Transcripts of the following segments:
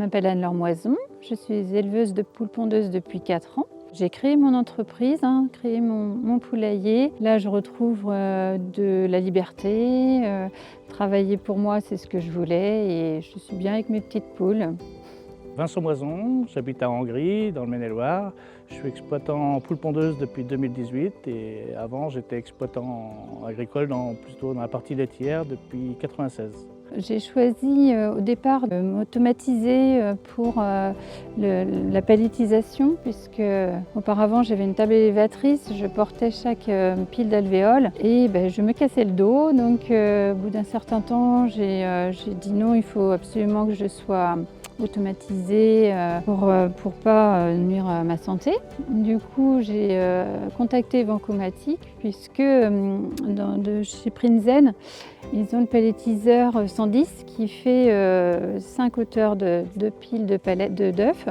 m'appelle Anne-Laure Moison, je suis éleveuse de poules pondeuses depuis 4 ans. J'ai créé mon entreprise, créé mon poulailler. Là, je retrouve de la liberté. Travailler pour moi, c'est ce que je voulais et je suis bien avec mes petites poules. Vincent Moison, j'habite à Hangry, dans le Maine-et-Loire. Je suis exploitant poules pondeuses depuis 2018 et avant j'étais exploitant agricole plutôt dans la partie laitière depuis 1996. J'ai choisi au départ de m'automatiser pour la palettisation puisque auparavant j'avais une table élévatrice, je portais chaque pile d'alvéoles et je me cassais le dos. Donc au bout d'un certain temps j'ai dit non, il faut absolument que je sois automatisée pour pas nuire à ma santé. Du coup, j'ai contacté Vancomatic puisque chez Prinzen, ils ont le palettiseur 110 qui fait 5 hauteurs de piles d'œufs.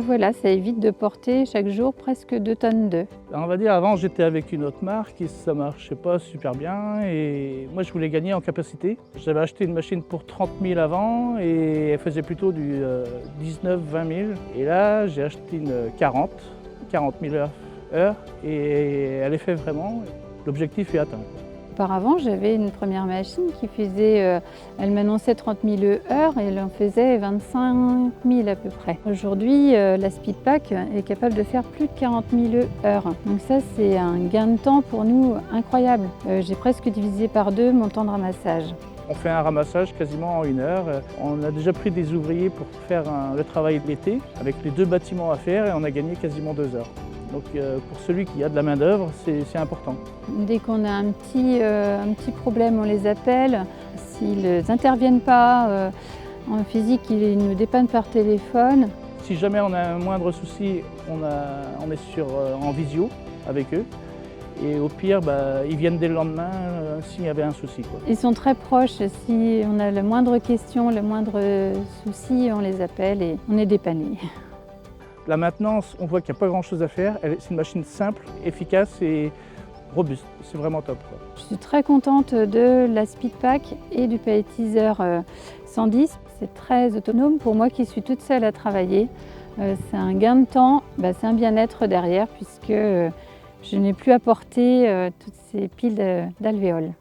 Voilà, ça évite de porter chaque jour presque 2 tonnes d'œufs. On va dire avant j'étais avec une autre marque et ça marchait pas super bien et moi je voulais gagner en capacité. J'avais acheté une machine pour 30 000 avant et elle faisait plutôt du 19-20 000 et là j'ai acheté une 40 000 heures et elle est fait vraiment. L'objectif est atteint. Auparavant, j'avais une première machine qui faisait, elle m'annonçait 30 000 heures et elle en faisait 25 000 à peu près. Aujourd'hui, la Speedpack est capable de faire plus de 40 000 heures. Donc ça, c'est un gain de temps pour nous incroyable. J'ai presque divisé par 2 mon temps de ramassage. On fait un ramassage quasiment en 1 heure. On a déjà pris des ouvriers pour faire le travail de l'été avec les 2 bâtiments à faire et on a gagné quasiment 2 heures. Donc pour celui qui a de la main d'œuvre, c'est important. Dès qu'on a un petit problème, on les appelle. S'ils n'interviennent pas en physique, ils nous dépannent par téléphone. Si jamais on a un moindre souci, on est en visio avec eux. Et au pire, ils viennent dès le lendemain s'il y avait un souci. Ils sont très proches. Si on a la moindre question, le moindre souci, on les appelle et on est dépanné. La maintenance, on voit qu'il n'y a pas grand-chose à faire. C'est une machine simple, efficace et robuste. C'est vraiment top. Je suis très contente de la Speedpack et du palettiseur 110. C'est très autonome pour moi qui suis toute seule à travailler. C'est un gain de temps, c'est un bien-être derrière puisque je n'ai plus à porter toutes ces piles d'alvéoles.